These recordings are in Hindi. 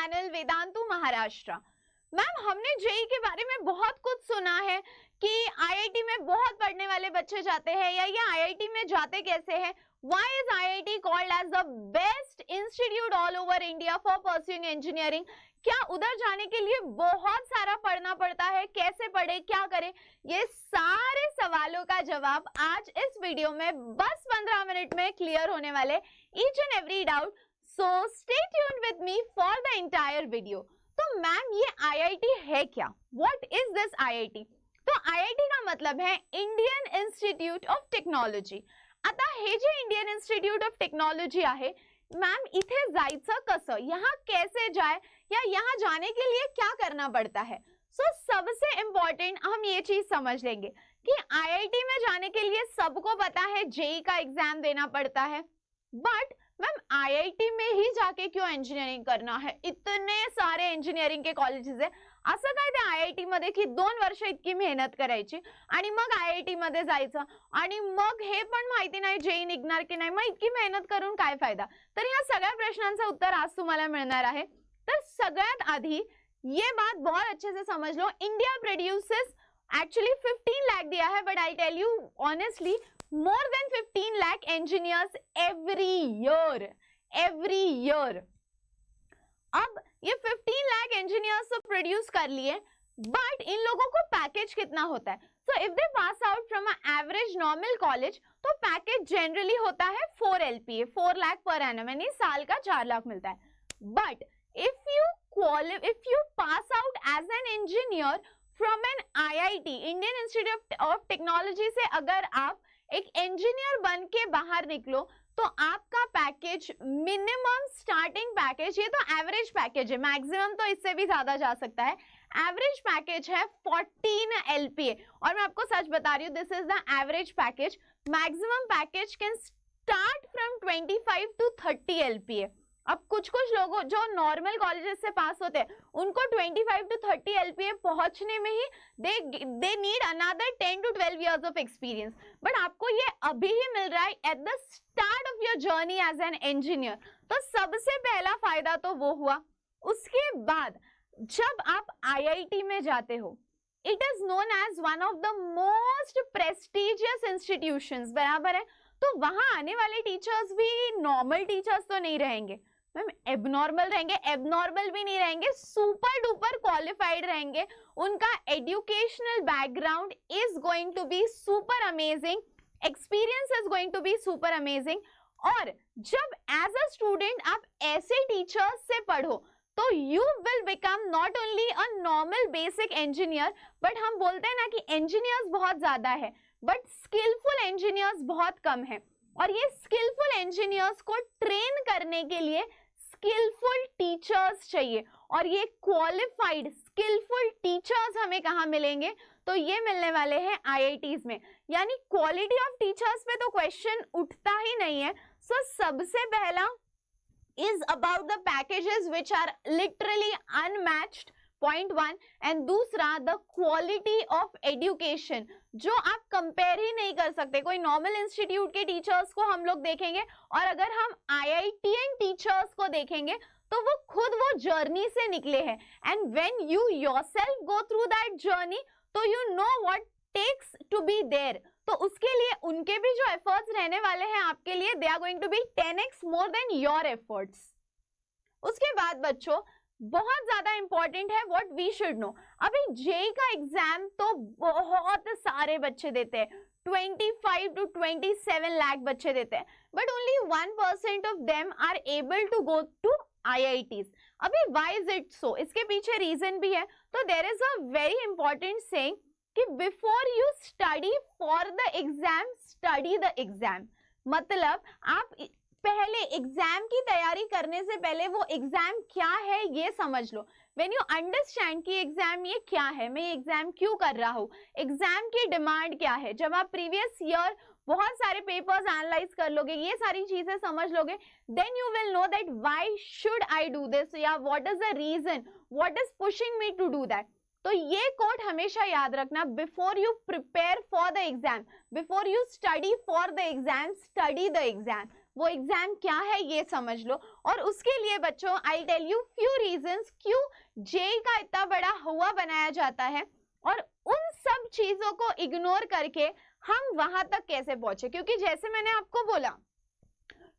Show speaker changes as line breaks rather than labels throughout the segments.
चैनल वेदांतु महाराष्ट्र। मैम, हमने जेई के बारे में बहुत कुछ सुना है कि आईआईटी में बहुत पढ़ने वाले बच्चे जाते हैं, या ये आईआईटी में जाते कैसे हैं? Why is IIT called as the best institute all over India for pursuing engineering? क्या उधर जाने के लिए बहुत सारा पढ़ना पड़ता है? कैसे पढ़े, क्या करें? ये सारे सवालों का जवाब आज इस वीडियो में बस 15 मिनट में क्लियर होने वाले, each and every doubt. So stay tuned with me for the entire video. तो मैम, ये IIT है क्या? What is this IIT? तो IIT का मतलब है इंडियन इंस्टिट्यूट ऑफ टेक्नॉलॉजी. आता हे जे इंडियन इन्स्टिट्यूट ऑफ टेक्नॉलॉजी आहे, मॅम इथे जायचं कसं, यहाँ कैसे जाए, या यहाँ जाने के लिए क्या करना पड़ता है? सो सबसे इम्पोर्टेंट हम ये चीज समझ लेंगे कि आईआईटी में जाने के लिए सबको पता है जेई का एग्जाम देना पड़ता है, बट मैम आईआईटी में ही जाके क्यों इंजिनिअरिंग करना है? इतने सारे इंजिनिअरिंग के कॉलेजेस आहे, असं काय ते आयआयटी मध्ये की 2 वर्ष इतकी मेहनत करायची आणि मग आयआयटी मध्ये जायचं, आणि मग हे पण माहिती नाही जेई निघणार की नाही, मग इतकी मेहनत करून काय फायदा? तर या सगळ्या प्रश्नांचं उत्तर आज तुम्हाला मिळणार आहे. तर सगळ्यात आधी ये बात बहुत अच्छे से समझ लो, इंडिया प्रोड्यूसेस एक्चुअली 15 लाख दिया है, but I tell you honestly more than 15 lakh engineers every year. अब ये 15 लाख इंजीनियर्स तो प्रोड्यूस कर लिए, बट इन लोगों को पैकेज कितना होता है? So if they pass out from a average normal college, तो पैकेज जनरली होता है 4 LPA, 4 लाख पर एनम, यानी साल का 4 लाख मिलता है. But if you pass out as an engineer from an IIT, Indian institute of technology से अगर आप एक इंजीनियर बन के बाहर निकलो, तो आपका पैकेज मिनिमम स्टार्टिंग पैकेज, ये तो एवरेज पैकेज है, मैक्सिमम तो इससे भी ज्यादा जा सकता है, एवरेज पैकेज है 14 LPA. और मैं आपको सच बता रही हूँ, this is the average package. Maximum package can start from 25 to 30 LPA. अब कुछ लोगों जो नॉर्मल कॉलेजेस से पास होते हैं, उनको 25 to 30 LPA पहुंचने में ही they need another 10 to 12 years of experience. But आपको ये अभी ही मिल रहा है at the start of your journey as an engineer. तो सबसे पहला फायदा तो वो हुआ. उसके बाद जब आप IIT में जाते हो, it is known as one of the most prestigious institutions, बराबर है? तो वहां आने वाले टीचर्स भी नॉर्मल टीचर्स तो नहीं रहेंगे मैम, एबनॉर्मल रहेंगे, एबनॉर्मल भी नहीं रहेंगे, सुपर डुपर क्वालिफाइड रहेंगे. उनका educational background is going to be super amazing, experience is going to be super amazing. और जब एज अ स्टूडेंट आप ऐसे टीचर्स से पढ़ो, तो you will become not only a normal basic engineer, but हम बोलते हैं ना कि इंजीनियर्स बहुत ज्यादा है, बट स्किलफुल इंजीनियर्स बहुत कम है. और ये स्किलफुल इंजीनियर्स को ट्रेन करने के लिए स्किलफुल टीचर्स चाहिए, और ये क्वालिफाइड स्किलफुल टीचर्स हमें कहाँ मिलेंगे? तो ये मिलने वाले हैं IITs में. यानी क्वालिटी ऑफ टीचर्स पे तो क्वेश्चन उठता ही नहीं है. सो सबसे पहला is about the packages which are literally unmatched, point 1. And दूसरा द क्वालिटी ऑफ एजुकेशन, जो आप कंपेयर ही नहीं कर सकते. कोई नॉर्मल इंस्टीट्यूट के टीचर्स को हम लोग देखेंगे, और अगर हम IITian टीचर्स को देखेंगे, तो वो खुद वो जर्नी से निकले हैं. And when you yourself go through that journey, तो you know what takes to be there. तो उसके लिए उनके भी जो एफर्ट्स रहने वाले हैं आपके लिए, they are going to be 10x more than your efforts. उसके बाद बच्चों बहुत ज्यादा इंपॉर्टेंट है व्हाट वी शुड नो. अभी जेई का एग्जाम तो बहुत सारे बच्चे देते हैं, 25 to 27 लाख बच्चे देते हैं, but only 1% of them are able to go to IITs. अभी व्हाई इज इट सो? इसके पीछे रीजन भी है. तो there is a very important saying कि before you study for the exam, study the exam. मतलब आप पहले एग्जाम की तैयारी करने से पहले वो एग्जाम क्या है ये समझ लो. व्हेन यू अंडरस्टैंड कि एग्जाम ये क्या है, मैं एग्जाम क्यों कर रहा हूँ, एग्जाम की डिमांड क्या है, जब आप प्रीवियस ईयर बहुत सारे पेपर्स एनालाइज कर लोगे, ये सारी चीजें समझ लोगे, then you will know that why should I do this, या what is the reason, what is pushing me to do that. तो ये कोट हमेशा याद रखना, before you prepare for the exam, before you study for the exam, study the exam. वो एग्जाम क्या है ये समझ लो। और उसके लिए बच्चों I tell you few reasons क्यों जेई का इतना बड़ा हुआ बनाया जाता है और उन सब चीजों को इग्नोर करके हम वहां तक कैसे पहुंचे। क्योंकि जैसे मैंने आपको बोला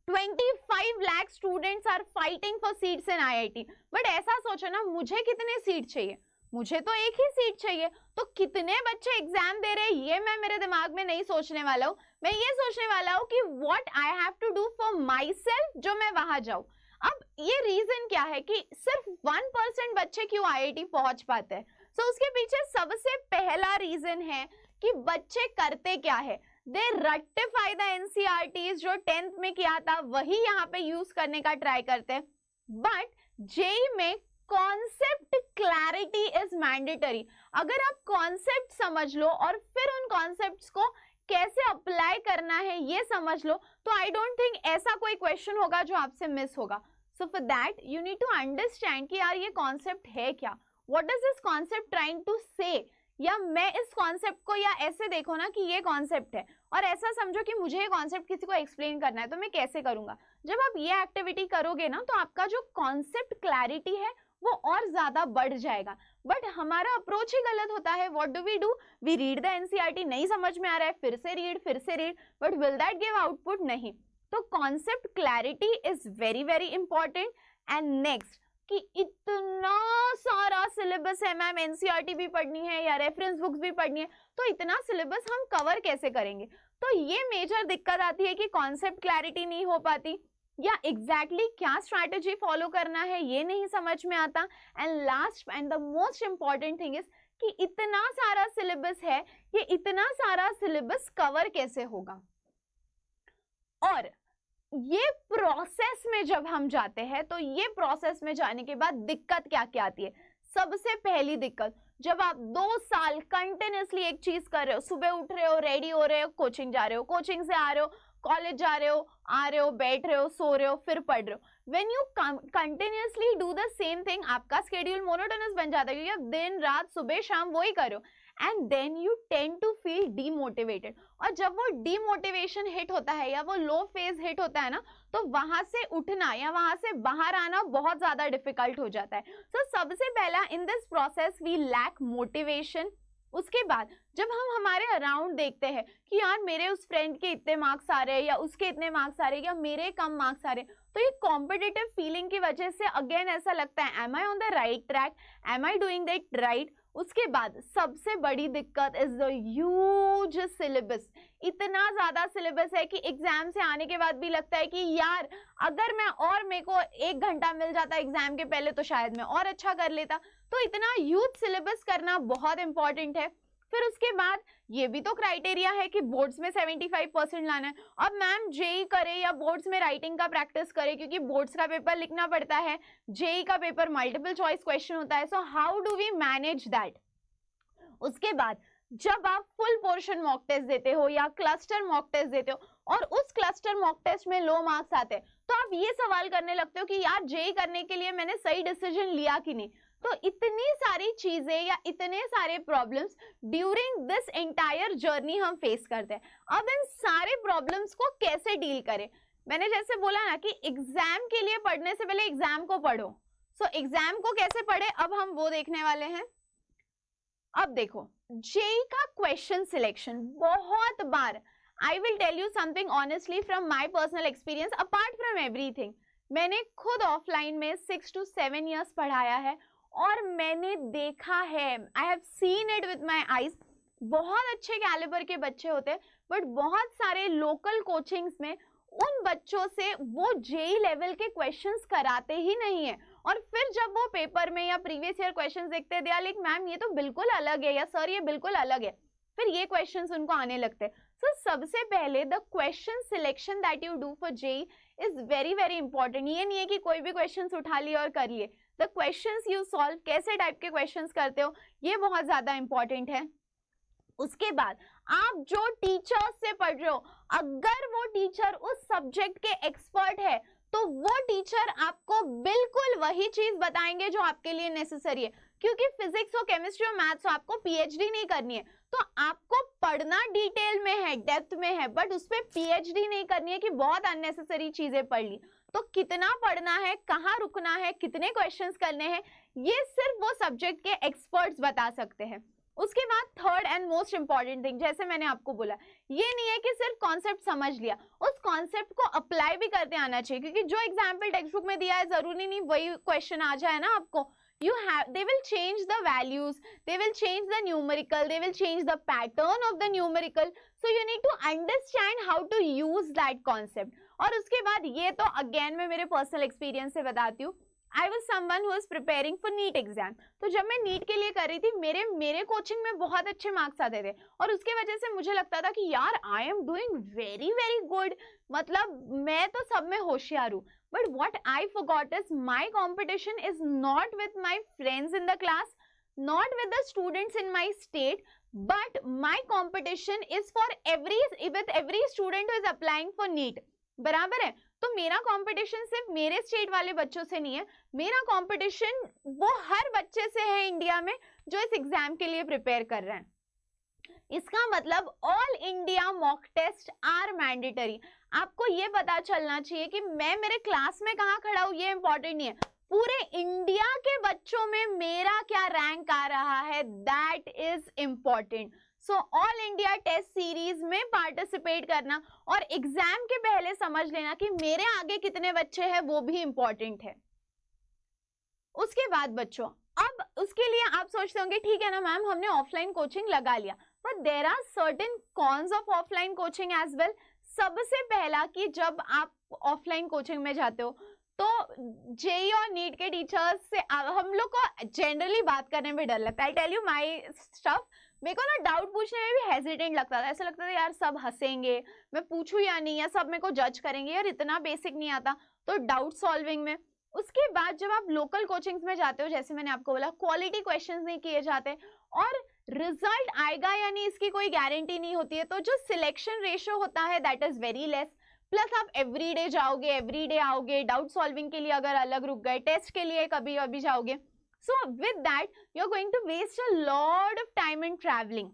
25 लाख students are fighting for seats in IIT, but ऐसा सोचो ना मुझे कितने सीट चाहिए, मुझे तो एक ही सीट चाहिए, तो कितने बच्चे एग्जाम दे रहे हैं ये मैं मेरे दिमाग में नहीं सोचने वाला हूँ। मैं ये सोचने वाला हूँ कि what I have to do for myself जो मैं वहां जाऊं। अब ये रीजन क्या है कि सिर्फ 1% बच्चे क्यों आईआईटी पहुंच पाते हैं। सो उसके पीछे सबसे पहला रीजन है कि बच्चे करते क्या है, दे रेक्टिफाई द एनसीईआरटीज जो 10th में किया था वही यहाँ पे यूज करने का ट्राई करते हैं। बट जेई में कॉन्सेप्ट क्लैरिटी इज मैंडेटरी। अगर आप कॉन्सेप्ट समझ लो और फिर उन कॉन्सेप्ट्स को कैसे अप्लाई करना है ये समझ लो, तो आई डोंट थिंक ऐसा कोई क्वेश्चन होगा जो आपसे मिस होगा। So for that you need to understand कि यार ये कॉन्सेप्ट है क्या, what does this concept trying to say, या मैं इस कॉन्सेप्ट को या ऐसे देखो ना कि ये कॉन्सेप्ट है और ऐसा समझो कि मुझे ये कॉन्सेप्ट किसी को एक्सप्लेन करना है तो मैं कैसे करूंगा। जब आप ये एक्टिविटी करोगे ना तो आपका जो कॉन्सेप्ट क्लैरिटी है वो और ज्यादा बढ़ जाएगा। बट हमारा अप्रोच ही गलत होता है। What do, we read the NCERT, नहीं समझ में आ रहा है फिर से read, but will that give output, नहीं। तो concept clarity is very very important. And next कि इतना सारा सिलेबस है मैम, एनसीईआरटी भी पढ़नी है या रेफरेंस बुक्स भी पढ़नी है, तो इतना सिलेबस हम कवर कैसे करेंगे। तो ये मेजर दिक्कत आती है कि कॉन्सेप्ट क्लैरिटी नहीं हो पाती या एग्जैक्टली क्या स्ट्रैटेजी फॉलो करना है ये नहीं समझ में आता। And last and the most important thing is कि इतना सारा सिलेबस है, ये इतना सारा सिलेबस कवर कैसे होगा। और ये प्रोसेस में जब हम जाते हैं तो ये प्रोसेस में जाने के बाद दिक्कत क्या क्या आती है। सबसे पहली दिक्कत, जब आप 2 साल कंटिन्यूसली एक चीज कर रहे हो, सुबह उठ रहे हो, रेडी हो रहे हो, कोचिंग जा रहे हो, कोचिंग से आ रहे हो, कॉलेज जा रहे हो, आ रहे हो, बैठ रहे हो, सो रहे हो, फिर पढ़ रहे हो, when you continuously do the same thing आपका स्केड्यूल मोनोटोनस बन जाता है क्योंकि आप दिन रात सुबह शाम वही कर रहे हो। And then you tend to feel demotivated, और जब वो डीमोटिवेशन हिट होता है या वो लो फेज हिट होता है ना, तो वहां से उठना या वहां से बाहर आना बहुत ज्यादा डिफिकल्ट हो जाता है। सो सबसे पहला in this process we lack motivation. उसके बाद जब हम हमारे अराउंड देखते हैं कि यार मेरे उस फ्रेंड के इतने मार्क्स आ रहे हैं या उसके इतने मार्क्स आ रहे हैं या मेरे कम मार्क्स आ रहे हैं, तो ये कॉम्पिटिटिव फीलिंग की वजह से अगेन ऐसा लगता है am I on the right track, am I doing that right. उसके बाद सबसे बड़ी दिक्कत इज द ह्यूज सिलेबस। इतना ज्यादा सिलेबस है कि एग्जाम से आने के बाद भी लगता है कि यार अगर मैं और मेरे को 1 घंटा मिल जाता एग्जाम के पहले तो शायद मैं और अच्छा कर लेता। तो इतना ह्यूज सिलेबस करना बहुत इंपॉर्टेंट है। फिर उसके बाद ये भी तो क्राइटेरिया है कि बोर्ड्स में 75% लाना है। अब मैम जेई करे या बोर्ड्स में राइटिंग का प्रैक्टिस करे, क्योंकि बोर्ड्स का पेपर लिखना पड़ता है, जेई का पेपर मल्टीपल चॉइस क्वेश्चन होता है। So how do we manage that. उसके बाद जब आप फुल पोर्शन मॉक टेस्ट देते हो या क्लस्टर मॉक टेस्ट देते हो और उस क्लस्टर मॉक टेस्ट में लो मार्क्स आते हैं, तो आप ये सवाल करने लगते हो कि यार जेई करने के लिए मैंने सही डिसीजन लिया कि नहीं। तो इतनी सारी चीजें या इतने सारे problems during this entire journey हम फेस करते हैं। अब इन सारे प्रॉब्लम्स को कैसे डील करें। मैंने जैसे बोला ना कि एग्जाम के लिए पढ़ने से पहले एग्जाम को पढ़ो। सो एग्जाम को कैसे पढ़े अब हम वो देखने वाले हैं। अब देखो जेई का क्वेश्चन सिलेक्शन बहुत बार, I will tell you something honestly from my personal experience apart from everything, मैंने खुद ऑफलाइन में 6 to 7 years पढ़ाया है और मैंने देखा है, I have seen it with my eyes. बहुत अच्छे कैलिबर के बच्चे होते हैं बट बहुत सारे लोकल कोचिंग्स में उन बच्चों से वो जेई लेवल के क्वेश्चंस कराते ही नहीं है, और फिर जब वो पेपर में या प्रीवियस ईयर क्वेश्चंस देखते हैं, दे आर लाइक मैम ये तो बिल्कुल अलग है या सर ये बिल्कुल अलग है, फिर ये क्वेश्चंस उनको आने लगते हैं। सो सबसे पहले the question selection that you do for JEE is very very important. ये नहीं है कि कोई भी क्वेश्चंस उठा लिए और कर लिए, द क्वेश्चंस यू सॉल्व, कैसे टाइप के क्वेश्चंस करते हो, ये बहुत ज्यादा इंपॉर्टेंट है। उसके बाद आप जो टीचर्स से पढ़ रहे हो, अगर वो टीचर उस सब्जेक्ट के एक्सपर्ट है तो वो टीचर आपको बिल्कुल वही चीज बताएंगे जो आपके लिए नेसेसरी है। क्योंकि फिजिक्स हो, केमिस्ट्री हो, मैथ्स हो, आपको पीएचडी नहीं करनी है, तो आपको पढ़ना डिटेल में है, डेप्थ में है, बट उस पर पीएचडी नहीं करनी है कि बहुत अननेसेसरी चीजें पढ़ ली। तो कितना पढ़ना है, कहाँ रुकना है, कितने क्वेश्चंस करने हैं, ये सिर्फ वो सब्जेक्ट के एक्सपर्ट्स बता सकते हैं। उसके बाद third and most important thing, जैसे मैंने आपको बोला, ये नहीं है कि सिर्फ कॉन्सेप्ट समझ लिया, उस कॉन्सेप्ट को अप्लाई भी करते आना चाहिए, क्योंकि जो एग्जाम्पल टेक्स्ट बुक में दिया है जरूरी नहीं वही क्वेश्चन आ जाए ना आपको। They will change the values, they will change the numerical, they will change the pattern of the numerical, so you need to understand how to use that concept. और उसके बाद ये तो अगेन मैं मेरे पर्सनल एक्सपीरियंस से बताती हूँ, I was someone who was preparing for NEET exam. तो जब मैं नीट के लिए कर रही थी, मेरे कोचिंग में बहुत अच्छे मार्क्स आते थे, और उसके वजह से मुझे लगता था कि यार I am doing very very good, मतलब मैं तो सब में होशियार हूँ। But what I forgot is my competition is not with my friends in the class, not with the students in my state, but my competition is for every student who is applying for NEET. बराबर है? तो मेरा कंपटीशन सिर्फ मेरे स्टेट वाले बच्चों से नहीं है, मेरा कंपटीशन वो हर बच्चे से है इंडिया में जो इस एग्जाम के लिए प्रिपेयर कर रहे हैं। इसका मतलब all India mock test are mandatory. आपको ये पता चलना चाहिए कि मैं मेरे क्लास में कहाँ खड़ा हूँ ये इंपॉर्टेंट नहीं है, पूरे इंडिया के बच्चों में मेरा क्या रैंक आ रहा है, that is important. So all India test series में पार्टिसिपेट करना और एग्जाम के पहले समझ लेना कि मेरे आगे कितने बच्चे हैं, वो भी इंपॉर्टेंट है। उसके बाद बच्चों, अब उसके लिए आप सोचते होंगे ठीक है ना मैम, हमने ऑफलाइन कोचिंग लगा लिया, but there are certain cons of offline coaching as well. सबसे पहला कि जब आप ऑफलाइन कोचिंग में जाते हो तो जेई और नीट के टीचर्स से हम लोग को जनरली बात करने में डर लगता है। I tell you my stuff, मेरे को ना डाउट पूछने में भी हेजिटेंट लगता था, ऐसा लगता था यार सब हंसेंगे, मैं पूछूं या नहीं, या सब मेरे को जज करेंगे, यार इतना बेसिक नहीं आता, तो डाउट सॉल्विंग में। उसके बाद जब आप लोकल कोचिंग्स में जाते हो, जैसे मैंने आपको बोला क्वालिटी क्वेश्चंस नहीं किए जाते और रिजल्ट आएगा या नहीं इसकी कोई गारंटी नहीं होती है, तो जो सिलेक्शन रेशियो होता है that is very less. Plus आप एवरीडे जाओगे, एवरीडे आओगे, डाउट सॉल्विंग के लिए अगर अलग रुक गए, टेस्ट के लिए कभी अभी जाओगे, so with that you are going to waste a lot of time in travelling.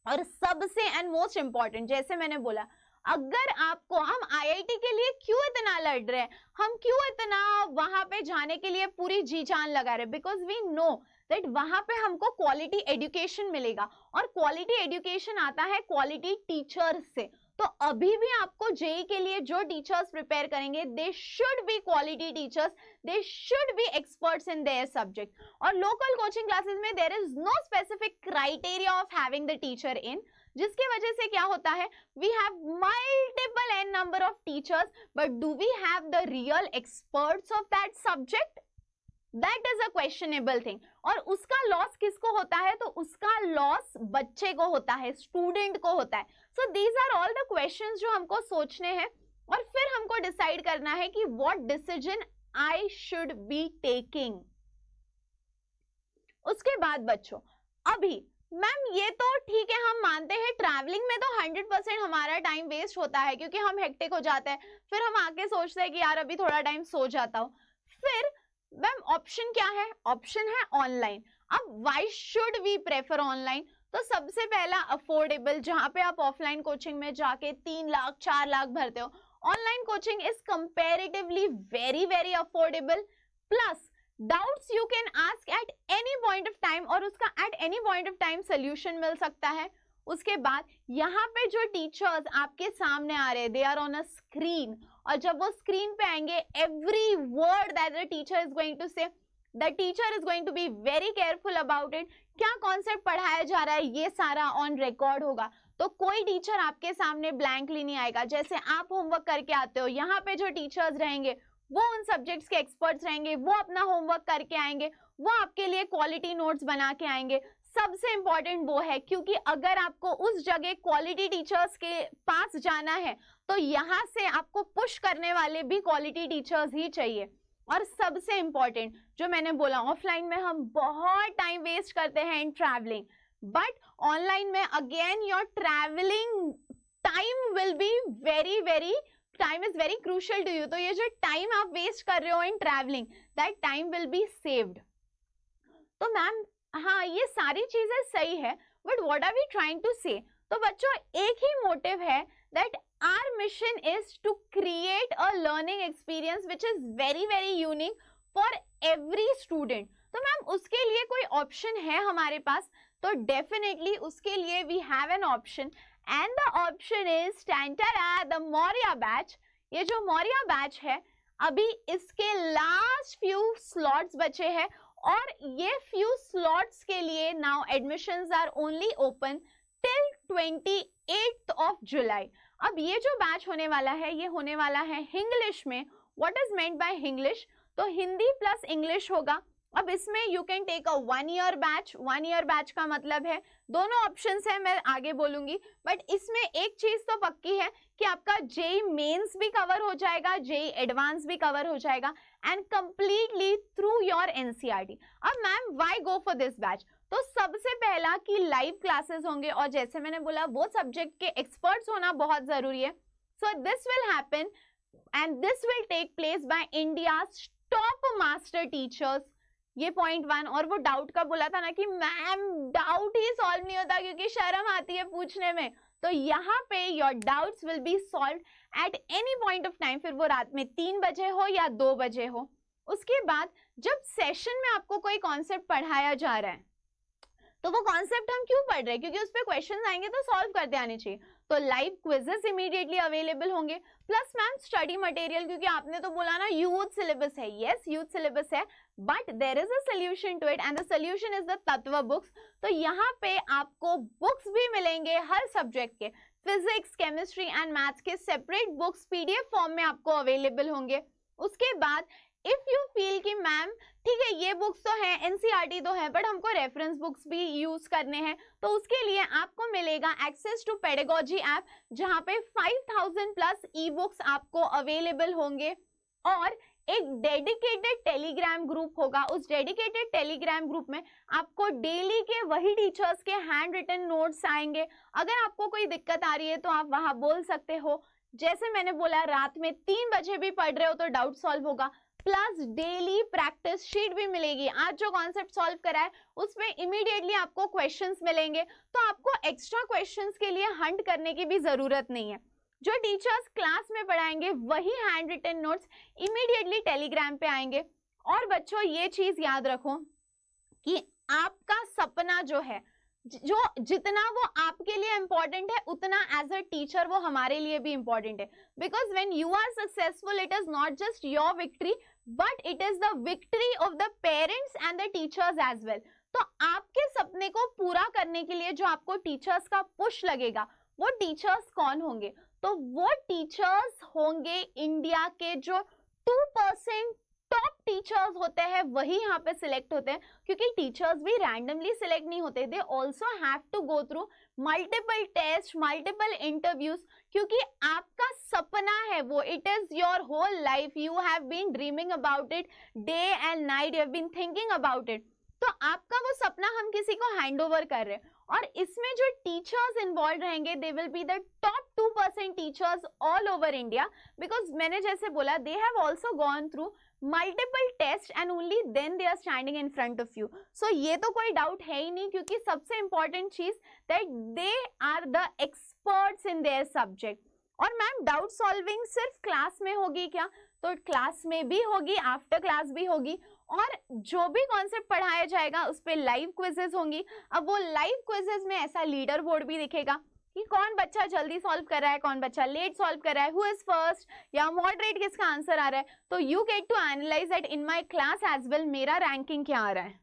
और सबसे एंड मोस्ट इंपॉर्टेंट, जैसे मैंने बोला, अगर आपको, हम आईआईटी के लिए क्यों इतना लड़ रहे हैं, हम क्यों इतना वहां पे जाने के लिए पूरी जी जान लगा रहे हैं, बिकॉज वी नो दैट वहां पे हमको क्वालिटी एजुकेशन मिलेगा, और क्वालिटी एजुकेशन आता है क्वालिटी टीचर्स से। तो अभी भी आपको जेई के लिए जो टीचर्स प्रिपेयर करेंगे, they should be quality teachers, they should be experts in their subject. और लोकल कोचिंग क्लासेस में there is no specific criteria of having the teacher in, जिसकी वजह से क्या होता है, we have multiple an number of teachers, but do we have the real experts of that subject? That is a questionable thing. और उसका लॉस किसको होता है, तो उसका लॉस बच्चे को होता है, स्टूडेंट को होता है। So these are all the questions जो हमको सोचने हैं, और फिर हमको डिसाइड करना है कि what decision I should be taking. उसके बाद बच्चों, अभी मैम ये तो ठीक है, हम मानते हैं ट्रैवलिंग में तो 100% हमारा टाइम वेस्ट होता है, क्योंकि हम हेक्टिक हो जाते हैं, फिर हम आके सोचते हैं कि यार अभी थोड़ा टाइम सो जाता हूँ। फिर मैम ऑप्शन क्या है, ऑप्शन है ऑनलाइन। अब why should we prefer online? तो सबसे पहला अफोर्डेबल, जहां पे आप ऑफलाइन कोचिंग में जाके 3 लाख 4 लाख भरते हो, online coaching is comparatively very very affordable. Plus doubts you can ask at any point of time, और उसका at any point of time solution मिल सकता है। उसके बाद यहाँ पे जो टीचर्स आपके सामने आ रहे हैं, they are on a screen, और जब वो स्क्रीन पे आएंगे, every word that the teacher is going to say, the teacher is going to be very careful about it. क्या कॉन्सेप्ट पढ़ाया जा रहा है ये सारा ऑन रिकॉर्ड होगा, तो कोई टीचर आपके सामने ब्लैंकली नहीं आएगा। जैसे आप होमवर्क करके आते हो, यहाँ पे जो टीचर्स रहेंगे वो उन सब्जेक्ट्स के एक्सपर्ट्स रहेंगे, वो अपना होमवर्क करके आएंगे, वो आपके लिए क्वालिटी नोट्स बना के आएंगे। सबसे इंपॉर्टेंट वो है, क्योंकि अगर आपको उस जगह क्वालिटी टीचर्स के पास जाना है, तो यहाँ से आपको पुश करने वाले भी क्वालिटी टीचर्स ही चाहिए। और सबसे इंपॉर्टेंट जो मैंने बोला, ऑफलाइन में हम बहुत टाइम वेस्ट करते हैं इन ट्रैवलिंग, बट ऑनलाइन में again your travelling time will be very very, time is very crucial to you. तो ये जो टाइम आप वेस्ट कर रहे हो in travelling, that time will be saved. तो मैम हाँ, ये सारी चीजें सही है, but what are we trying to say? तो बच्चों एक ही मोटिव है, that our mission is to create a learning experience which is very very unique for every student. तो मैम उसके लिए कोई ऑप्शन है हमारे पास? तो डेफिनेटली उसके लिए we have an option, and the option is the Maurya batch. ये जो मौर्य बैच है, अभी इसके लास्ट फ्यू स्लॉट्स बचे हैं, और ये फ्यू स्लॉट्स के लिए now admissions are only open till 28th of July। अब ये जो बैच होने वाला है, ये होने वाला है इंग्लिश में। What is meant by English? तो हिंदी प्लस इंग्लिश होगा। अब इसमें you can take a 1 year batch. 1 year batch का मतलब है, दोनों ऑप्शंस है, मैं आगे बोलूंगी, बट इसमें एक चीज तो पक्की है कि आपका जेई मेंस भी कवर हो जाएगा, जेई एडवांस भी कवर हो जाएगा, and completely through your NCERT. अब ma'am why go for this batch? तो सबसे पहला कि लाइव क्लासेस होंगे, और जैसे मैंने बोला वो सब्जेक्ट के एक्सपर्ट्स होना बहुत जरूरी है। So this will happen and this will take place by India's top master teachers. ये पॉइंट 1। और वो डाउट का बोला था ना कि मैम डाउट ही सॉल्व नहीं होता क्योंकि शर्म आती है पूछने में, तो यहाँ पे your doubts will be solved eight any point of time, फिर वो रात में 3 बजे हो या 2 बजे हो। उसके बाद जब सेशन में आपको कोई कॉन्सेप्ट पढ़ाया जा रहा है, तो वो कॉन्सेप्ट हम क्यों पढ़ रहे हैं? क्योंकि उस पर क्वेश्चंस आएंगे तो सॉल्व करते आने चाहिए। तो लाइव क्विजेस इमीडिएटली अवेलेबल होंगे, प्लस मैम स्टडी मटेरियल, क्योंकि आपने तो बोला ना यूथ सिलेबस है। यस यूथ सिलेबस है, but there is a solution to it, and the solution is the Tattva books. तो यहाँ पे आपको बुक्स भी मिलेंगे हर सब्जेक्ट के, फिजिक्स, केमिस्ट्री एंड मैथ्स के सेपरेट बुक्स पीडीएफ फॉर्म में आपको अवेलेबल होंगे। उसके बाद इफ यू फील कि मैम ठीक है ये बुक्स तो है, एनसीईआरटी तो है, बट हमको रेफरेंस बुक्स भी यूज करने हैं, तो उसके लिए आपको मिलेगा एक्सेस टू पेडागोजी ऐप, जहां पे 5000 प्लस ई बुक्स आपको अवेलेबल होंगे, और एक डेडिकेटेड टेलीग्राम ग्रुप होगा। उस डेडिकेटेड टेलीग्राम ग्रुप में आपको डेली के वही टीचर्स के हैंड रिटन नोट्स आएंगे। अगर आपको कोई दिक्कत आ रही है तो आप वहां बोल सकते हो। जैसे मैंने बोला, रात में 3 बजे भी पढ़ रहे हो तो डाउट सॉल्व होगा, प्लस डेली प्रैक्टिस शीट भी मिलेगी। आज जो कॉन्सेप्ट सॉल्व करा है उसमें इमीडिएटली आपको क्वेश्चंस मिलेंगे, तो आपको एक्स्ट्रा क्वेश्चंस के लिए हंट करने की भी जरूरत नहीं है। जो टीचर्स क्लास में पढ़ाएंगे वही handwritten notes immediately Telegram पे आएंगे। और बच्चों ये चीज याद रखो कि आपका सपना जो है, जो जितना वो आपके लिए इंपॉर्टेंट है, उतना एज अ टीचर वो हमारे लिए भी इंपॉर्टेंट है। Because when you are successful, it is not just your victory, but it is the victory of the parents and the teachers as well. तो आपके सपने को पूरा करने के लिए जो आपको टीचर्स का पुश लगेगा, वो टीचर्स कौन होंगे? तो वो टीचर्स होंगे इंडिया के जो 2% टॉप टीचर्स होते हैं, वही यहाँ पे सिलेक्ट होते हैं, क्योंकि टीचर्स भी रैंडमली सिलेक्ट नहीं होते, they also have to go through multiple test, multiple interviews, क्योंकि आपका सपना है वो, it is your whole life, you have been dreaming about it day and night, you have been thinking about it. तो आपका वो सपना हम किसी को हैंड ओवर कर रहे हैं, और इसमें जो टीचर्स इन्वॉल्व रहेंगे, they will be the top 2% teachers all over India, because मैंने जैसे बोला, they have also gone through multiple test and only then they are standing in front of you. So ये तो कोई डाउट है ही नहीं, क्योंकि सबसे इंपॉर्टेंट चीज that they are the experts in their subject. और मैम डाउट सॉल्विंग सिर्फ क्लास में होगी क्या? तो क्लास में भी होगी, आफ्टर क्लास भी होगी, और जो भी कॉन्सेप्ट पढ़ाया जाएगा उस पर लाइव क्विजेस होंगी। अब वो लाइव क्विजेस में ऐसा लीडर बोर्ड भी दिखेगा कि कौन बच्चा जल्दी सॉल्व कर रहा है, कौन बच्चा लेट सॉल्व कर रहा है, हु इज फर्स्ट या मॉडरेट किसका आंसर आ रहा है। तो you get to analyse that in my class as well, मेरा रैंकिंग क्या आ रहा है।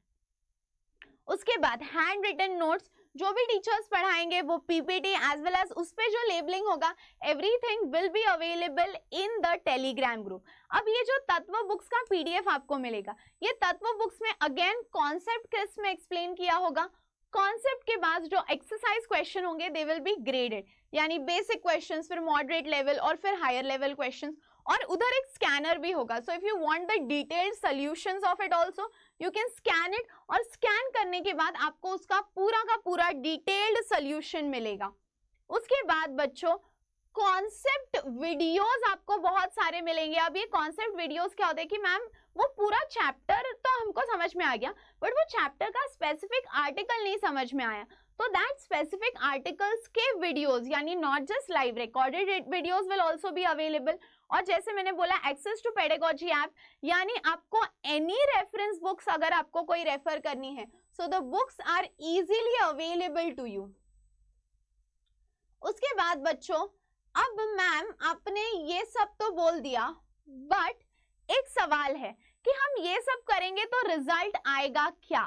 उसके बाद हैंड रिटन नोट्स, जो भी टीचर्स पढ़ाएंगे वो पीपीटी एज वेल एज उस पे जो लेबलिंग होगा, everything will be available in the Telegram group. अब ये जो तत्व बुक्स का पीडीएफ आपको मिलेगा, ये तत्व बुक्स में अगेन कॉन्सेप्ट किस में एक्सप्लेन किया होगा, कॉन्सेप्ट के बाद जो एक्सरसाइज क्वेश्चन होंगे दे विल बी ग्रेडेड, यानी बेसिक क्वेश्चंस, फिर मॉडरेट लेवल और फिर हायर लेवल क्वेश्चंस, और उधर एक स्कैनर भी होगा। So if you want the detailed solutions of it also, you can scan it, और स्कैन करने के बाद आपको उसका पूरा का पूरा डिटेल्ड सॉल्यूशन मिलेगा। उसके बाद बच्चों कॉन्सेप्ट वीडियोस आपको बहुत सारे मिलेंगे। अब ये कॉन्सेप्ट वीडियोस क्या होते हैं कि मैम वो पूरा चैप्टर तो हमको समझ में आ गया, बट वो चैप्टर का स्पेसिफिक आर्टिकल नहीं समझ में आया, तो दैट स्पेसिफिक आर्टिकल्स के वीडियोस यानी not just live recorded videos will also be available. और जैसे मैंने बोला एक्सेस टू पेडागोजी ऐप, यानी आपको एनी रेफरेंस बुक्स अगर आपको कोई रेफर करनी है, so the books are easily available to you. उसके बाद बच्चों, अब मैम आपने ये सब तो बोल दिया, बट एक सवाल है कि हम ये सब करेंगे तो रिजल्ट आएगा क्या?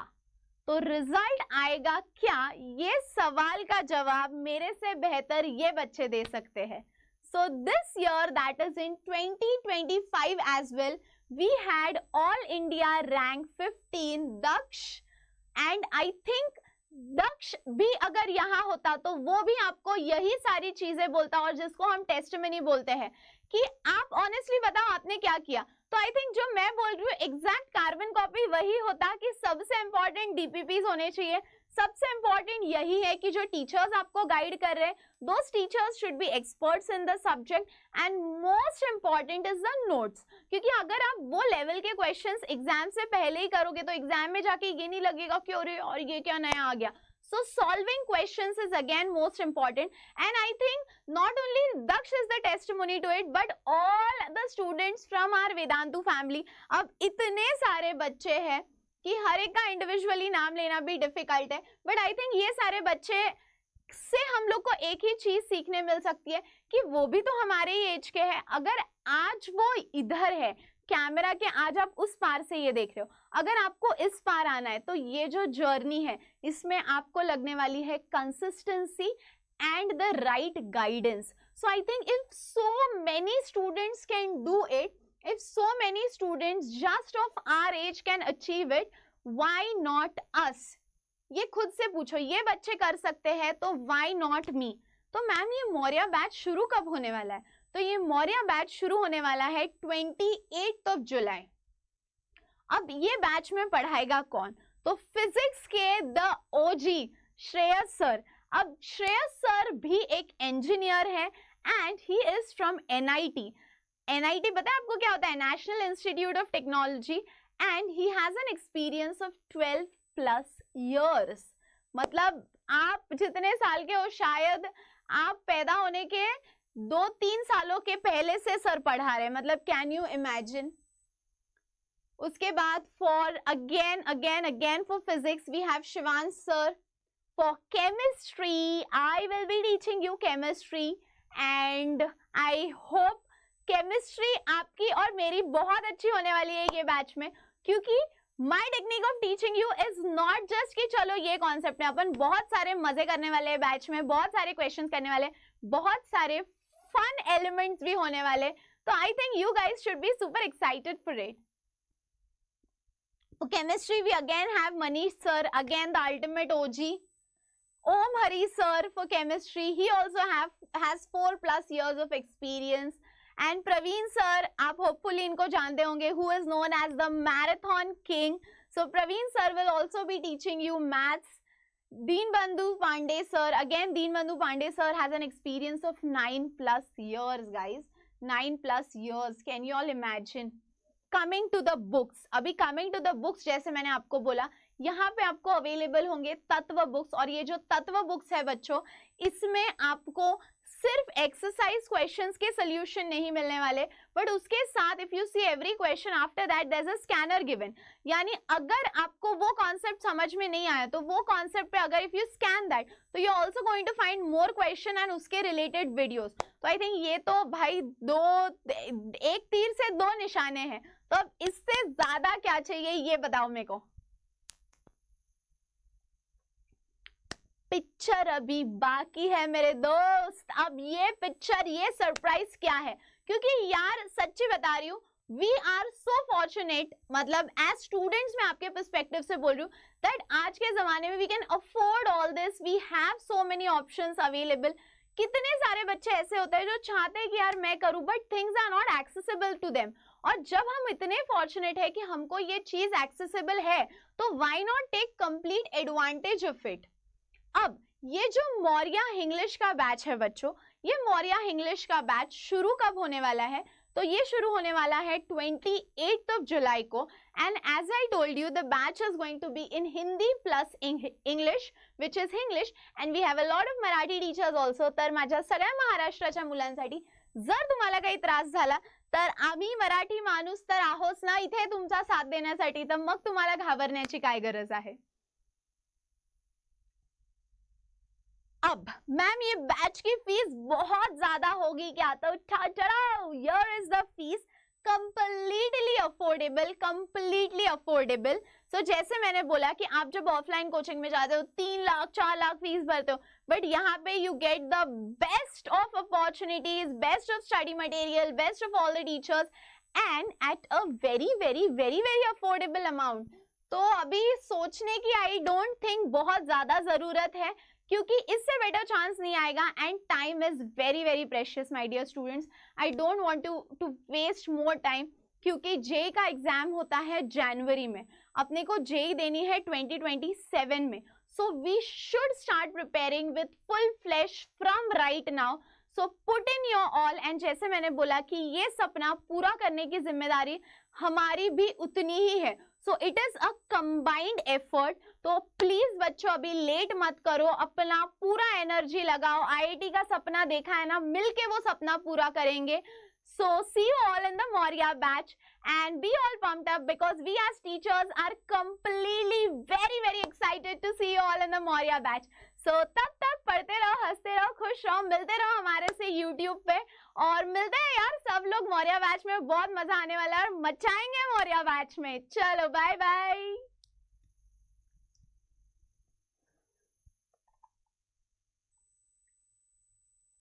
तो रिजल्ट आएगा क्या, ये सवाल का जवाब मेरे से बेहतर ये बच्चे दे सकते हैं। So this year, that is in 2025 as well, we had all India rank 15 Daksh, and I think दक्ष भी अगर यहाँ होता तो वो भी आपको यही सारी चीजें बोलता, और जिसको हम टेस्टमनी बोलते हैं कि आप ऑनेस्टली बताओ आपने क्या किया। तो आई थिंक जो मैं बोल रही हूँ एग्जैक्ट कार्बन कॉपी वही होता कि सबसे इंपॉर्टेंट डीपीपीज होने चाहिए। सबसे इंपॉर्टेंट यही है कि जो टीचर्स आपको गाइड कर रहे हैं, those teachers should be experts in the subject, and most important is the notes, क्योंकि अगर आप वो लेवल के क्वेश्चंस एग्जाम से पहले ही करोगे तो एग्जाम में जाके ये नहीं लगेगा कि अरे और ये क्या नया आ गया। So solving questions is again most important, and I think not only Daksh is the testimony to it, but all the students from our Vedantu family. अब इतने सारे बच्चे हैं कि हर एक का इंडिविजुअली नाम लेना भी डिफिकल्ट है, बट आई थिंक ये सारे बच्चे से हम लोग को एक ही चीज सीखने मिल सकती है कि वो भी तो हमारे ही एज के हैं। अगर आज वो इधर है कैमरा के, आज आप उस पार से ये देख रहे हो, अगर आपको इस पार आना है तो ये जो जर्नी है इसमें आपको लगने वाली है consistency and the right guidance. So I think if so many students can do it, if so many students just of our age can achieve it, why not us? ये खुद से पूछो, ये बच्चे कर सकते हैं तो why not me? तो मैम ये मौर्य बैच शुरू कब होने वाला है? तो ये मौर्य बैच शुरू होने वाला है 28 जुलाई। अब ये बैच में पढ़ाएगा कौन? तो फिजिक्स के द ओजी श्रेयस सर। अब श्रेयस सर भी एक इंजीनियर है and he is from NIT. NIT पता है आपको क्या होता है? National institute of technology, and he has an experience of 12+ years। मतलब आप जितने साल के हो, शायद आप पैदा होने के 2-3 सालों के पहले से सर पढ़ा रहे हैं, मतलब कैन यू इमेजिन। उसके बाद for again for physics we have Shivansh sir. For chemistry I will be teaching you chemistry, and I hope chemistry आपकी और मेरी बहुत अच्छी होने वाली है ये बैच में, क्योंकि my technique of teaching you is not just कि चलो ये कॉन्सेप्ट में अपन बहुत सारे मजे करने वाले हैं बैच में, बहुत सारे क्वेश्चंस करने वाले, बहुत सारे फन एलिमेंट्स भी होने वाले। तो I think you guys should be super excited for it. Chemistry we again have Manish sir, again the ultimate OG. Om Hari sir for chemistry, he also has 4+ years of experience, and Praveen sir, आप hopefully इनको जानते होंगे, who is known as the marathon king. So Praveen sir will also be teaching you maths. Deenbandhu Pandey sir, again Deenbandhu Pandey sir has an experience of 9+ years guys, 9+ years. Can you all imagine? Coming to the books, अभी coming to the books जैसे मैंने आपको बोला, यहाँ पे आपको अवेलेबल होंगे तत्व बुक्स, और ये जो तत्व बुक्स है बच्चों, इसमें आपको सिर्फ एक्सरसाइज क्वेश्चंस के सॉल्यूशन नहीं मिलने वाले, बट उसके साथ if you see every question after that there is a scanner given. यानी अगर आपको वो कॉन्सेप्ट समझ में नहीं आया तो वो कॉन्सेप्ट पे अगर इफ यू स्कैन दैट तो you also going to find more question and उसके रिलेटेड वीडियोस। तो आई थिंक ये तो भाई एक तीर से 2 निशाने हैं, तो अब इससे ज्यादा क्या चाहिए ये बताओ मेरे को। पिक्चर अभी बाकी है मेरे दोस्त। अब ये पिक्चर, ये सरप्राइज क्या है, क्योंकि यार सच्ची बता रही हूँ, वी आर सो फॉर्चुनेट, मतलब एज स्टूडेंट्स मैं आपके पर्सपेक्टिव से बोल रही हूँ दैट आज के जमाने में we can afford all this, we have so many options available. कितने सारे बच्चे ऐसे होते हैं जो चाहते हैं कि यार मैं करूं, but things are not accessible to them. और जब हम इतने फॉर्चुनेट है कि हमको ये चीज एक्सेसिबल है, तो why not take complete advantage of it. अब ये जो मौर्य इंग्लिश का बैच है बच्चों, ये मौर्य इंग्लिश का बैच शुरू कब होने वाला है? तो ये शुरू होने वाला है 28th of July को, and as I told you the batch is going to be in Hindi plus English which is English, and we have a lot of Marathi teachers also. तर माझ्या सगळ्या महाराष्ट्राच्या मुलांसाठी जर तुम्हाला काही त्रास झाला तर आम्ही मराठी माणूस तर आहोत ना इथे तुमचा साथ देण्यासाठी, तर मग तुम्हाला घाबरण्याची काय गरज आहे. अब मैम ये बैच की फीस बहुत ज्यादा होगी क्या? तो here is the fees, completely affordable, completely affordable. So जैसे मैंने बोला कि आप जब ऑफलाइन कोचिंग में जाते हो 3 लाख 4 लाख फीस भरते हो, बट यहाँ पे you get the best of opportunities, best of study material, best of all the teachers and at a very very very very affordable amount. तो अभी सोचने की आई डोंट थिंक बहुत ज्यादा जरूरत है, क्योंकि इससे बेटर चांस नहीं आएगा. And time is very very precious my dear students. I don't want to waste more time, क्योंकि जेई का एग्जाम होता है जनवरी में, अपने को जेई देनी है 2027 में. So we should start preparing with full flash from right now. So put in your all. एंड जैसे मैंने बोला कि ये सपना पूरा करने की जिम्मेदारी हमारी भी उतनी ही है. So it is a combined effort. तो प्लीज बच्चों अभी लेट मत करो, अपना पूरा एनर्जी लगाओ. आईआईटी का सपना देखा है ना, मिलके वो सपना पूरा करेंगे. So see you all in the Maurya batch and be all pumped up because we as teachers are completely very very excited to see you all in the Maurya batch. So तब तक पढ़ते रहो, हंसते रहो, खुश रहो, मिलते रहो हमारे से YouTube पे, और मिलते हैं यार सब लोग मौर्या बैच में. बहुत मजा आने वाला है और मचाएंगे मौर्या बैच में. चलो बाय बाय.